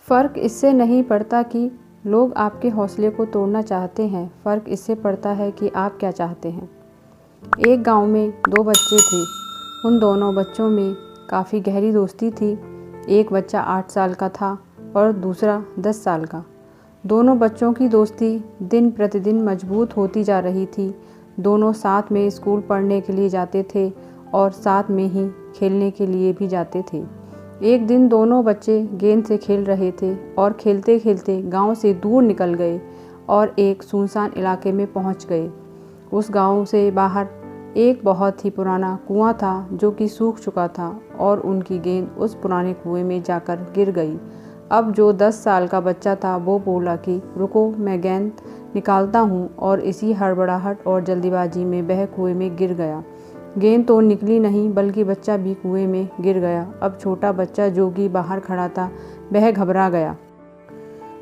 फ़र्क इससे नहीं पड़ता कि लोग आपके हौसले को तोड़ना चाहते हैं, फ़र्क इससे पड़ता है कि आप क्या चाहते हैं। एक गांव में 2 बच्चे थे। उन दोनों बच्चों में काफ़ी गहरी दोस्ती थी। एक बच्चा 8 साल का था और दूसरा 10 साल का। दोनों बच्चों की दोस्ती दिन प्रतिदिन मजबूत होती जा रही थी। दोनों साथ में स्कूल पढ़ने के लिए जाते थे और साथ में ही खेलने के लिए भी जाते थे। एक दिन दोनों बच्चे गेंद से खेल रहे थे और खेलते खेलते गांव से दूर निकल गए और एक सुनसान इलाके में पहुंच गए। उस गांव से बाहर एक बहुत ही पुराना कुआं था जो कि सूख चुका था और उनकी गेंद उस पुराने कुएं में जाकर गिर गई। अब जो 10 साल का बच्चा था वो बोला कि रुको, मैं गेंद निकालता हूँ, और इसी हड़बड़ाहट और जल्दीबाजी में वह कुएं में गिर गया। गेंद तो निकली नहीं बल्कि बच्चा भी कुएं में गिर गया। अब छोटा बच्चा जो कि बाहर खड़ा था वह घबरा गया।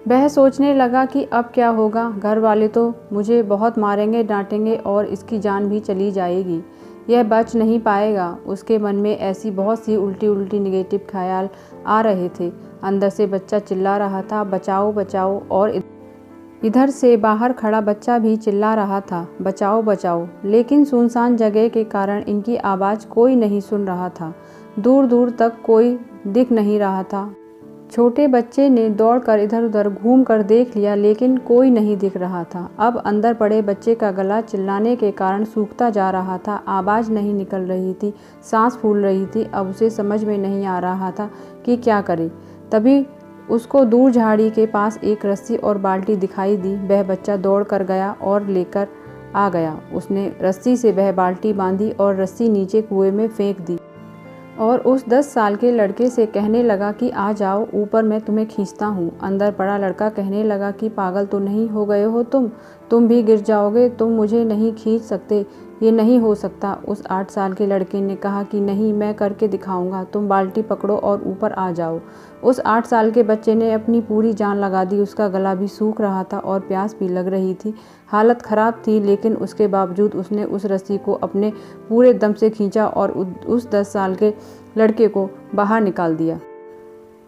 वह सोचने लगा कि अब क्या होगा, घर वाले तो मुझे बहुत मारेंगे, डांटेंगे और इसकी जान भी चली जाएगी, यह बच नहीं पाएगा। उसके मन में ऐसी बहुत सी उल्टी उल्टी नेगेटिव ख्याल आ रहे थे। अंदर से बच्चा चिल्ला रहा था, बचाओ बचाओ, और इधर से बाहर खड़ा बच्चा भी चिल्ला रहा था, बचाओ बचाओ। लेकिन सुनसान जगह के कारण इनकी आवाज़ कोई नहीं सुन रहा था। दूर दूर तक कोई दिख नहीं रहा था। छोटे बच्चे ने दौड़कर इधर उधर घूम कर देख लिया लेकिन कोई नहीं दिख रहा था। अब अंदर पड़े बच्चे का गला चिल्लाने के कारण सूखता जा रहा था, आवाज़ नहीं निकल रही थी, सांस फूल रही थी। अब उसे समझ में नहीं आ रहा था कि क्या करे। तभी उसको दूर झाड़ी के पास एक रस्सी और बाल्टी दिखाई दी। वह बच्चा दौड़ कर गया और लेकर आ गया। उसने रस्सी से वह बाल्टी बांधी और रस्सी नीचे कुएं में फेंक दी और उस 10 साल के लड़के से कहने लगा कि आ जाओ ऊपर, मैं तुम्हें खींचता हूँ। अंदर पड़ा लड़का कहने लगा कि पागल तो नहीं हो गए हो तुम भी गिर जाओगे, तुम मुझे नहीं खींच सकते, ये नहीं हो सकता। उस 8 साल के लड़के ने कहा कि नहीं, मैं करके दिखाऊंगा, तुम बाल्टी पकड़ो और ऊपर आ जाओ। उस 8 साल के बच्चे ने अपनी पूरी जान लगा दी। उसका गला भी सूख रहा था और प्यास भी लग रही थी। हालत ख़राब थी लेकिन उसके बावजूद उसने उस रस्सी को अपने पूरे दम से खींचा और उस 10 साल के लड़के को बाहर निकाल दिया।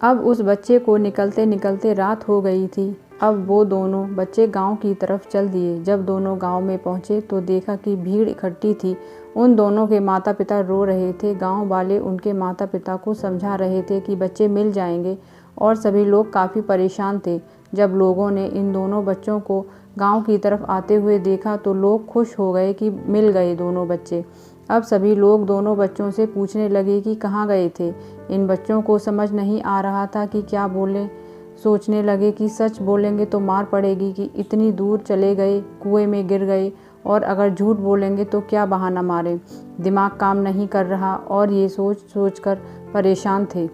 अब उस बच्चे को निकलते निकलते रात हो गई थी। अब वो दोनों बच्चे गांव की तरफ चल दिए। जब दोनों गांव में पहुंचे तो देखा कि भीड़ इकट्ठी थी। उन दोनों के माता पिता रो रहे थे। गांव वाले उनके माता पिता को समझा रहे थे कि बच्चे मिल जाएंगे और सभी लोग काफ़ी परेशान थे। जब लोगों ने इन दोनों बच्चों को गांव की तरफ आते हुए देखा तो लोग खुश हो गए कि मिल गए दोनों बच्चे। अब सभी लोग दोनों बच्चों से पूछने लगे कि कहाँ गए थे। इन बच्चों को समझ नहीं आ रहा था कि क्या बोलें। सोचने लगे कि सच बोलेंगे तो मार पड़ेगी कि इतनी दूर चले गए, कुएं में गिर गए, और अगर झूठ बोलेंगे तो क्या बहाना मारें। दिमाग काम नहीं कर रहा और ये सोच सोच कर परेशान थे।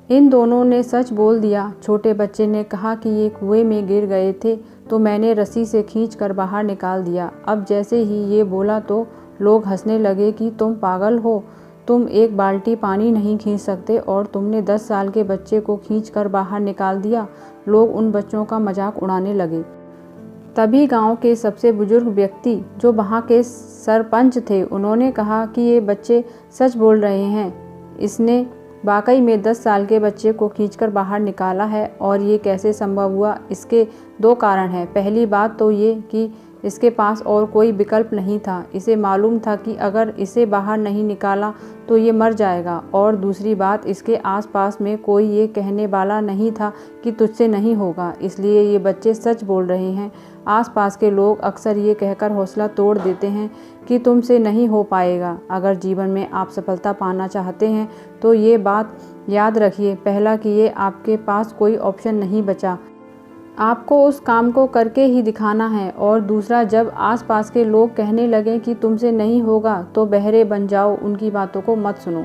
इन दोनों ने सच बोल दिया। छोटे बच्चे ने कहा कि ये कुएं में गिर गए थे तो मैंने रस्सी से खींच कर बाहर निकाल दिया। अब जैसे ही ये बोला तो लोग हंसने लगे कि तुम पागल हो, तुम एक बाल्टी पानी नहीं खींच सकते और तुमने 10 साल के बच्चे को खींचकर बाहर निकाल दिया। लोग उन बच्चों का मजाक उड़ाने लगे। तभी गांव के सबसे बुजुर्ग व्यक्ति जो वहाँ के सरपंच थे, उन्होंने कहा कि ये बच्चे सच बोल रहे हैं, इसने वाकई में 10 साल के बच्चे को खींचकर बाहर निकाला है। और ये कैसे संभव हुआ, इसके 2 कारण हैं। पहली बात तो ये कि इसके पास और कोई विकल्प नहीं था। इसे मालूम था कि अगर इसे बाहर नहीं निकाला तो ये मर जाएगा। और दूसरी बात, इसके आसपास में कोई ये कहने वाला नहीं था कि तुझसे नहीं होगा, इसलिए ये बच्चे सच बोल रहे हैं। आसपास के लोग अक्सर ये कहकर हौसला तोड़ देते हैं कि तुमसे नहीं हो पाएगा। अगर जीवन में आप सफलता पाना चाहते हैं तो ये बात याद रखिए, पहला कि ये आपके पास कोई ऑप्शन नहीं बचा, आपको उस काम को करके ही दिखाना है। और दूसरा, जब आसपास के लोग कहने लगें कि तुमसे नहीं होगा तो बहरे बन जाओ, उनकी बातों को मत सुनो।